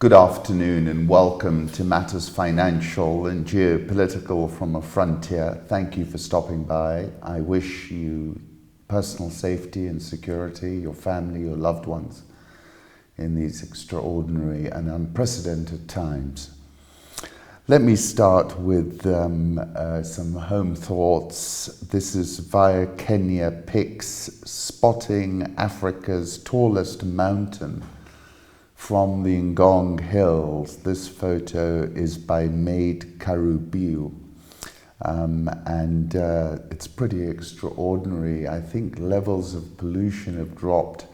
Good afternoon and welcome to Matters Financial and Geopolitical from a Frontier. Thank you for stopping by. I wish you personal safety and security, your family, your loved ones in these extraordinary and unprecedented times. Let me start with some home thoughts. This is via Kenya Pics, spotting Africa's tallest mountain from the Ngong Hills. This photo is by Maid Karubiu, and it's pretty extraordinary. I think levels of pollution have dropped,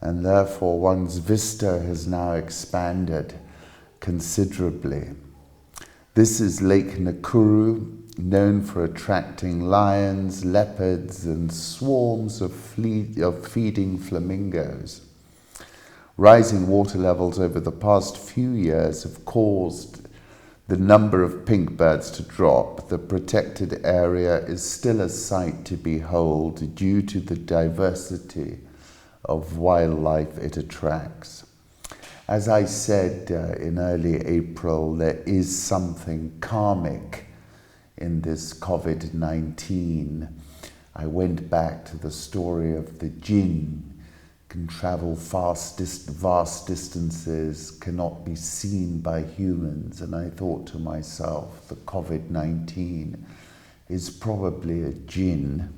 and therefore one's vista has now expanded considerably. This is Lake Nakuru, known for attracting lions, leopards, and swarms of feeding flamingos. Rising water levels over the past few years have caused the number of pink birds to drop. The protected area is still a sight to behold due to the diversity of wildlife it attracts. As I said in early April, there is something karmic in this COVID-19. I went back to the story of the jinn. Can travel vast distances, cannot be seen by humans. And I thought to myself, the COVID-19 is probably a jinn.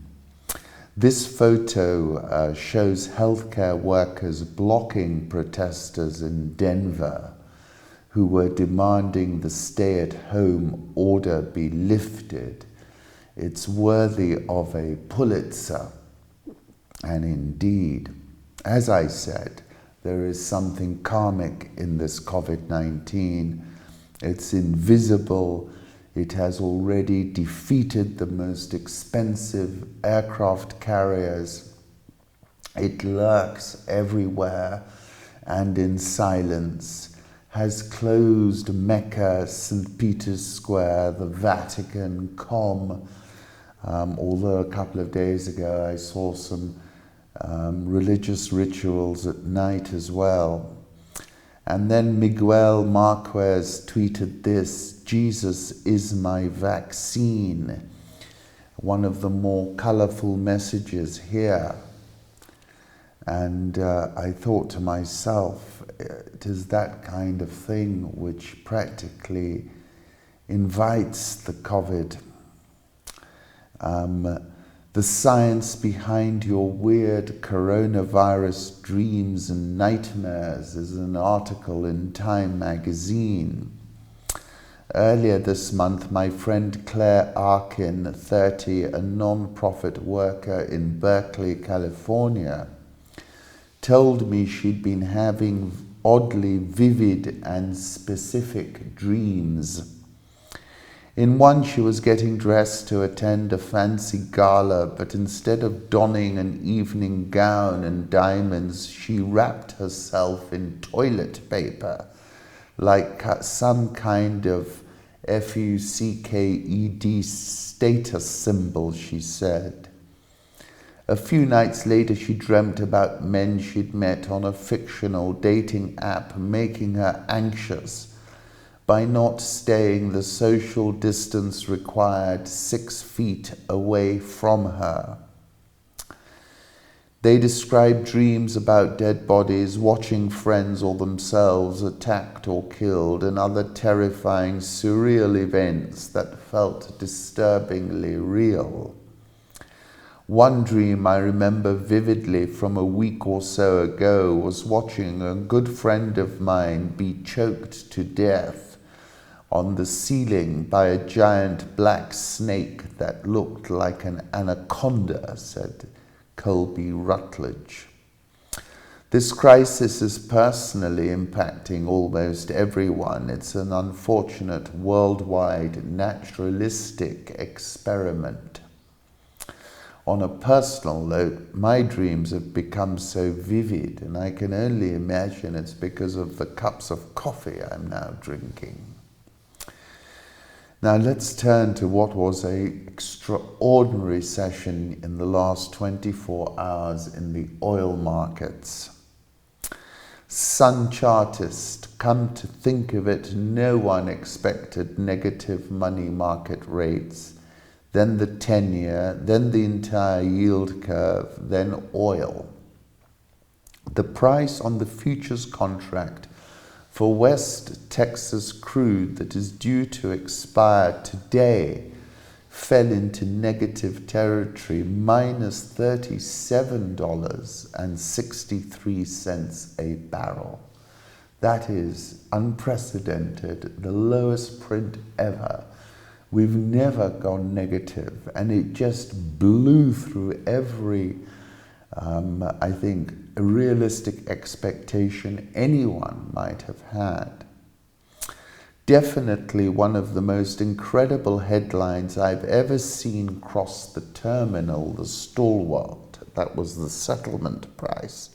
This photo shows healthcare workers blocking protesters in Denver who were demanding the stay-at-home order be lifted. It's worthy of a Pulitzer, and indeed, as I said, there is something karmic in this COVID-19. It's invisible. It has already defeated the most expensive aircraft carriers. It lurks everywhere and in silence, has closed Mecca, St. Peter's Square, the Vatican, although a couple of days ago I saw some religious rituals at night as well. And then Miguel Marquez tweeted this: "Jesus is my vaccine." One of the more colorful messages here. And I thought to myself, it is that kind of thing which practically invites the COVID. The science behind your weird coronavirus dreams and nightmares is an article in Time magazine. Earlier this month, my friend Claire Arkin, 30, a non-profit worker in Berkeley, California, told me she'd been having oddly vivid and specific dreams. In one, she was getting dressed to attend a fancy gala, but instead of donning an evening gown and diamonds, she wrapped herself in toilet paper, like some kind of FUCKED status symbol, she said. A few nights later, she dreamt about men she'd met on a fictional dating app, making her anxious by not staying the social distance required 6 feet away from her. They described dreams about dead bodies, watching friends or themselves attacked or killed, and other terrifying, surreal events that felt disturbingly real. One dream I remember vividly from a week or so ago was watching a good friend of mine be choked to death on the ceiling by a giant black snake that looked like an anaconda, said Colby Rutledge. This crisis is personally impacting almost everyone. It's an unfortunate worldwide naturalistic experiment. On a personal note, my dreams have become so vivid, and I can only imagine it's because of the cups of coffee I'm now drinking. Now let's turn to what was an extraordinary session in the last 24 hours in the oil markets. Sun chartist come to think of it, no one expected negative money market rates, then the 10-year, then the entire yield curve, then oil. The price on the futures contract for West Texas crude that is due to expire today fell into negative territory, minus $37.63 a barrel. That is unprecedented, the lowest print ever. We've never gone negative, and it just blew through every, I think, realistic expectation anyone might have had. Definitely one of the most incredible headlines I've ever seen cross the terminal, the stalwart. That was the settlement price.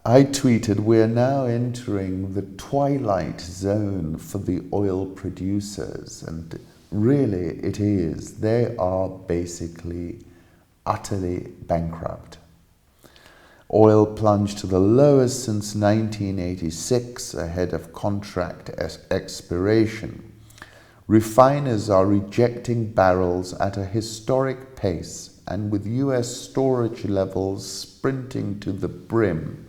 I tweeted, we're now entering the twilight zone for the oil producers, and really it is. They are basically utterly bankrupt. Oil plunged to the lowest since 1986, ahead of contract expiration. Refiners are rejecting barrels at a historic pace, and with US storage levels sprinting to the brim,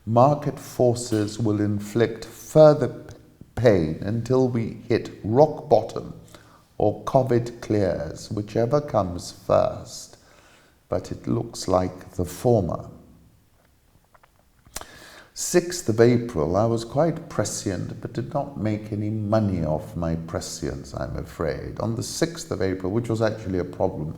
market forces will inflict further pain until we hit rock bottom or COVID clears, whichever comes first. But it looks like the former. 6th of April, I was quite prescient, but did not make any money off my prescience, I'm afraid. On the 6th of April, which was actually a problem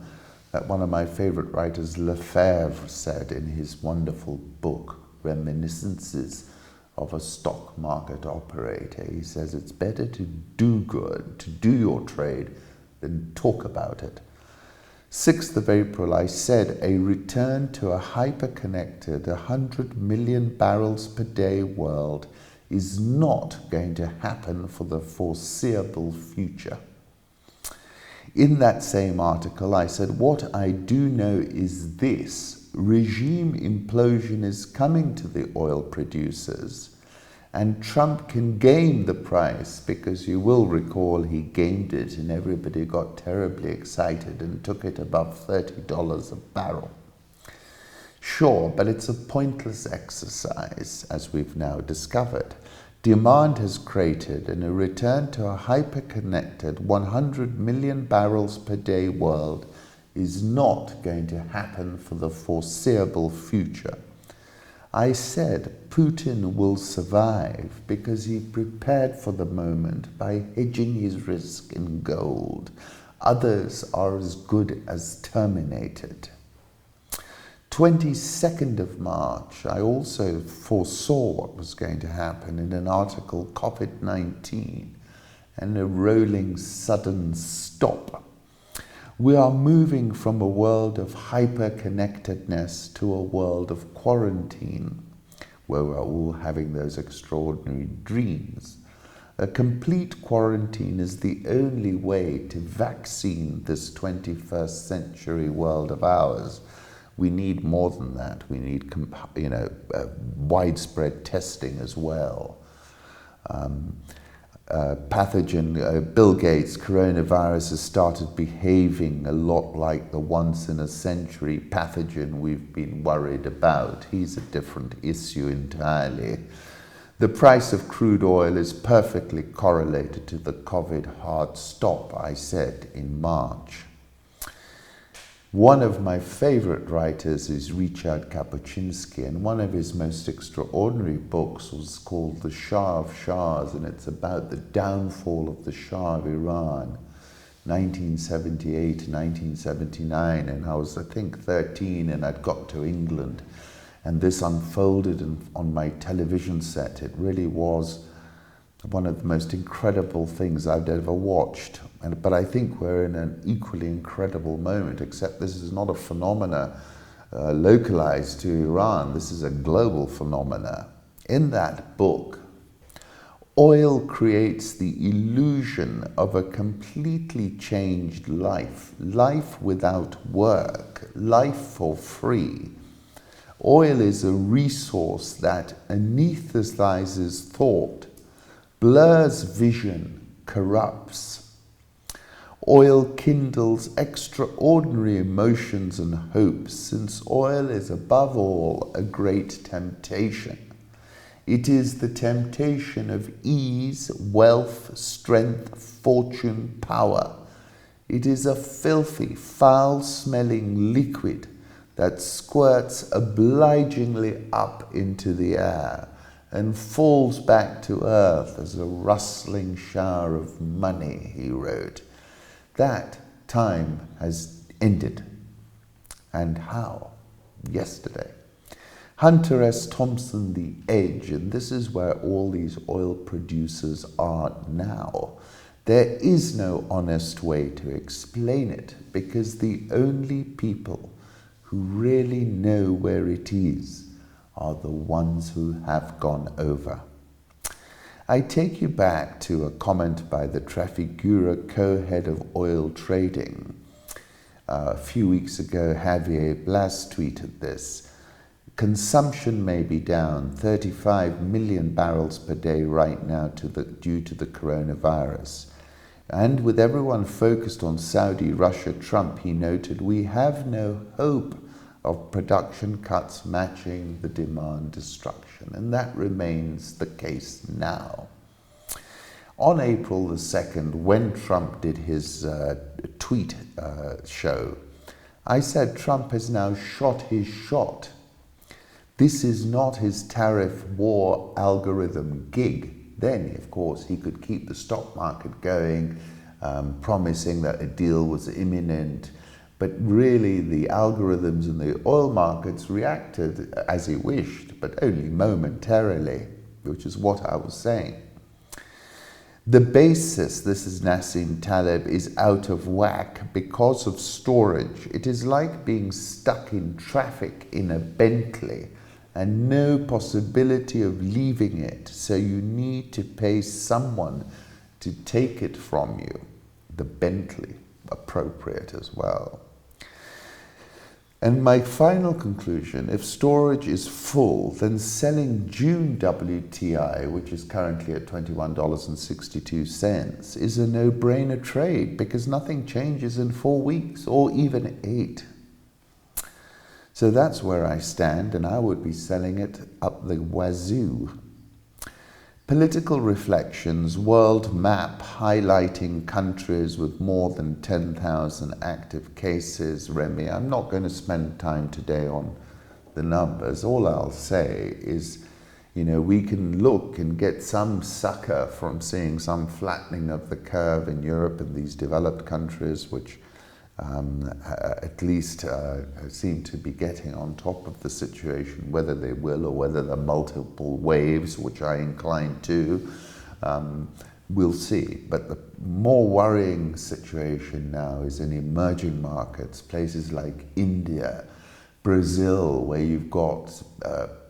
that one of my favorite writers, Lefebvre, said in his wonderful book, Reminiscences of a Stock Market Operator. He says it's better to do good, to do your trade, than talk about it. 6th of April, I said a return to a hyper-connected 100 million barrels per day world is not going to happen for the foreseeable future. In that same article, I said, what I do know is this: regime implosion is coming to the oil producers, and Trump can game the price, because you will recall he gamed it and everybody got terribly excited and took it above $30 a barrel. Sure, but it's a pointless exercise, as we've now discovered. Demand has cratered, and a return to a hyper-connected 100 million barrels per day world is not going to happen for the foreseeable future. I said Putin will survive because he prepared for the moment by hedging his risk in gold. Others are as good as terminated. 22nd of March, I also foresaw what was going to happen in an article, COVID-19, and a rolling sudden stop. We are moving from a world of hyper-connectedness to a world of quarantine, where we're all having those extraordinary dreams. A complete quarantine is the only way to vaccine this 21st century world of ours. We need more than that. We need, widespread testing as well. Pathogen, Bill Gates' coronavirus has started behaving a lot like the once-in-a-century pathogen we've been worried about. He's a different issue entirely. The price of crude oil is perfectly correlated to the COVID hard stop, I said in March. One of my favorite writers is Ryszard Kapuściński, and one of his most extraordinary books was called The Shah of Shahs, and it's about the downfall of the Shah of Iran, 1978, 1979, and I was, I think, 13, and I'd got to England, and this unfolded on my television set. It really was one of the most incredible things I've ever watched. But I think we're in an equally incredible moment, except this is not a phenomena localized to Iran. This is a global phenomena. In that book, oil creates the illusion of a completely changed life, life without work, life for free. Oil is a resource that anesthetizes thought, blurs vision, corrupts. Oil kindles extraordinary emotions and hopes, since oil is above all a great temptation. It is the temptation of ease, wealth, strength, fortune, power. It is a filthy, foul-smelling liquid that squirts obligingly up into the air and falls back to earth as a rustling shower of money, he wrote. That time has ended. And how? Yesterday. Hunter S. Thompson, The Edge, and this is where all these oil producers are now. There is no honest way to explain it, because the only people who really know where it is are the ones who have gone over. I take you back to a comment by the Trafigura co-head of oil trading. A few weeks ago, Javier Blas tweeted this. Consumption may be down 35 million barrels per day right now due to the coronavirus. And with everyone focused on Saudi, Russia, Trump, he noted, we have no hope of production cuts matching the demand destruction. And that remains the case now. On April the 2nd, when Trump did his tweet show, I said Trump has now shot his shot. This is not his tariff war algorithm gig. Then, of course, he could keep the stock market going, promising that a deal was imminent. But really, the algorithms in the oil markets reacted as he wished, but only momentarily, which is what I was saying. The basis, this is Nassim Taleb, is out of whack because of storage. It is like being stuck in traffic in a Bentley and no possibility of leaving it, so you need to pay someone to take it from you. The Bentley, appropriate as well. And my final conclusion, if storage is full, then selling June WTI, which is currently at $21.62, is a no-brainer trade, because nothing changes in 4 weeks or even 8. So that's where I stand, and I would be selling it up the wazoo. Political reflections, world map highlighting countries with more than 10,000 active cases. Remy, I'm not going to spend time today on the numbers. All I'll say is, we can look and get some succor from seeing some flattening of the curve in Europe and these developed countries, which at least seem to be getting on top of the situation. Whether they will or whether the multiple waves, which I incline to, we'll see. But the more worrying situation now is in emerging markets, places like India, Brazil, where you've got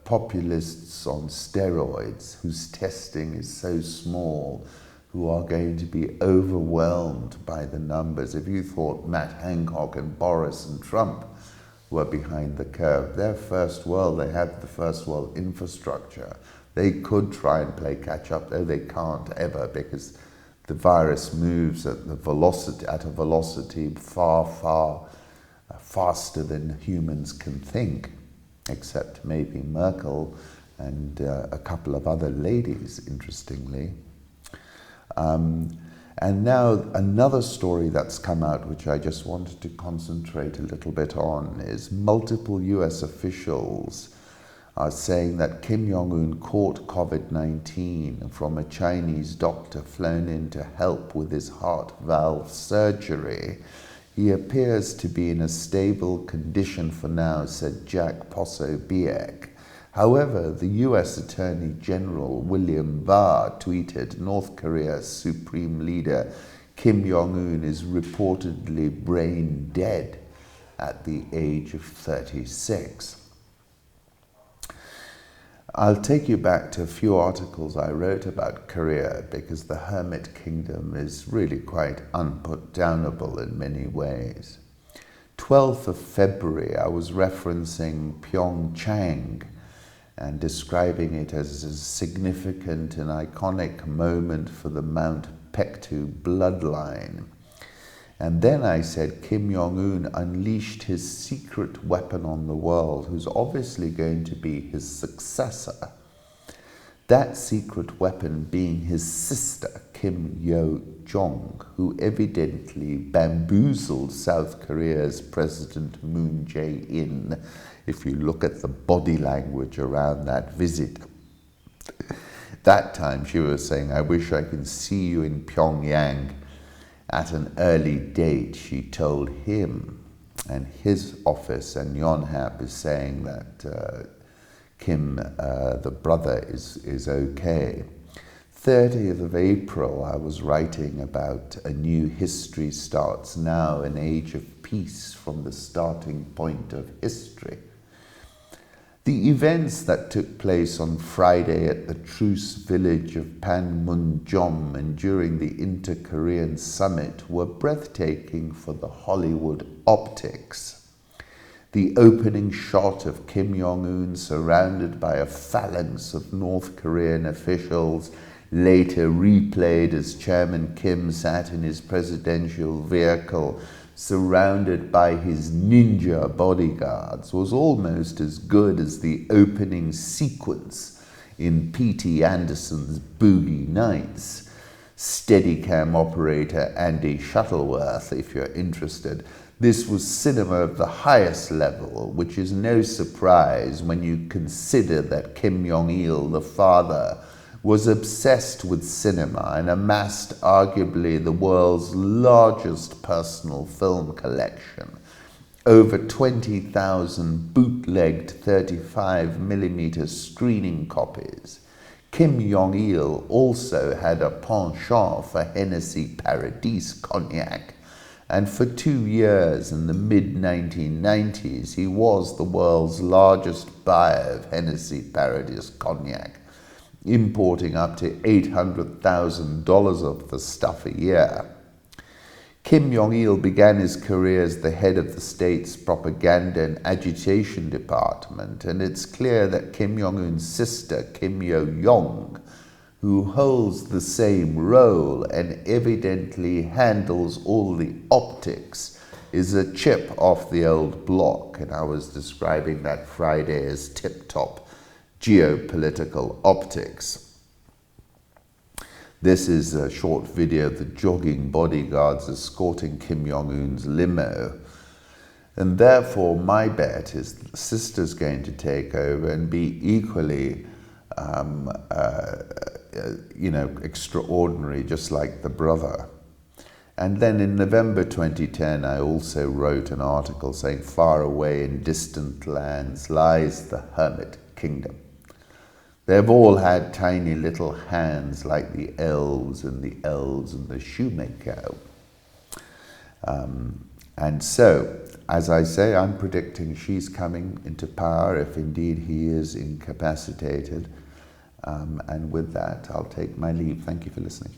populists on steroids whose testing is so small, who are going to be overwhelmed by the numbers. If you thought Matt Hancock and Boris and Trump were behind the curve, they're first world, they have the first world infrastructure. They could try and play catch up, though they can't ever, because the virus moves at a velocity far, far faster than humans can think, except maybe Merkel and a couple of other ladies, interestingly. And now another story that's come out, which I just wanted to concentrate a little bit on, is multiple US officials are saying that Kim Jong Un caught COVID-19 from a Chinese doctor flown in to help with his heart valve surgery. He appears to be in a stable condition for now, said Jack Posobiec. However, the US Attorney General William Barr tweeted, North Korea's supreme leader Kim Jong Un is reportedly brain dead at the age of 36. I'll take you back to a few articles I wrote about Korea, because the Hermit Kingdom is really quite unputdownable in many ways. 12th of February, I was referencing Pyeongchang and describing it as a significant and iconic moment for the Mount Paektu Bloodline. And then I said Kim Jong Un unleashed his secret weapon on the world, who's obviously going to be his successor. That secret weapon being his sister, Kim Yo Jong, who evidently bamboozled South Korea's President Moon Jae-in, if you look at the body language around that visit. That time she was saying, I wish I could see you in Pyongyang at an early date, she told him. And his office, and Yonhap, is saying that Kim, the brother, is okay. 30th of April, I was writing about a new history starts now, an age of peace from the starting point of history. The events that took place on Friday at the truce village of Panmunjom and during the Inter-Korean Summit were breathtaking for the Hollywood optics. The opening shot of Kim Jong Un surrounded by a phalanx of North Korean officials, later replayed as Chairman Kim sat in his presidential vehicle surrounded by his ninja bodyguards, was almost as good as the opening sequence in P.T. Anderson's Boogie Nights. Steadicam operator Andy Shuttleworth, if you're interested. This was cinema of the highest level, which is no surprise when you consider that Kim Jong-Il, the father, was obsessed with cinema and amassed arguably the world's largest personal film collection. Over 20,000 bootlegged 35mm screening copies. Kim Jong-il also had a penchant for Hennessy Paradis cognac, and for 2 years in the mid-1990s he was the world's largest buyer of Hennessy Paradis cognac, importing up to $800,000 of the stuff a year. Kim Jong-il began his career as the head of the state's propaganda and agitation department, and it's clear that Kim Jong-un's sister, Kim Yo Jong, who holds the same role and evidently handles all the optics, is a chip off the old block, and I was describing that Friday as tip-top geopolitical optics. This is a short video of the jogging bodyguards escorting Kim Jong-un's limo. And therefore, my bet is the sister's going to take over and be equally, extraordinary, just like the brother. And then in November 2010, I also wrote an article saying, far away in distant lands lies the hermit kingdom. They've all had tiny little hands like the elves and the shoemaker. And so, as I say, I'm predicting she's coming into power if indeed he is incapacitated. And with that, I'll take my leave. Thank you for listening.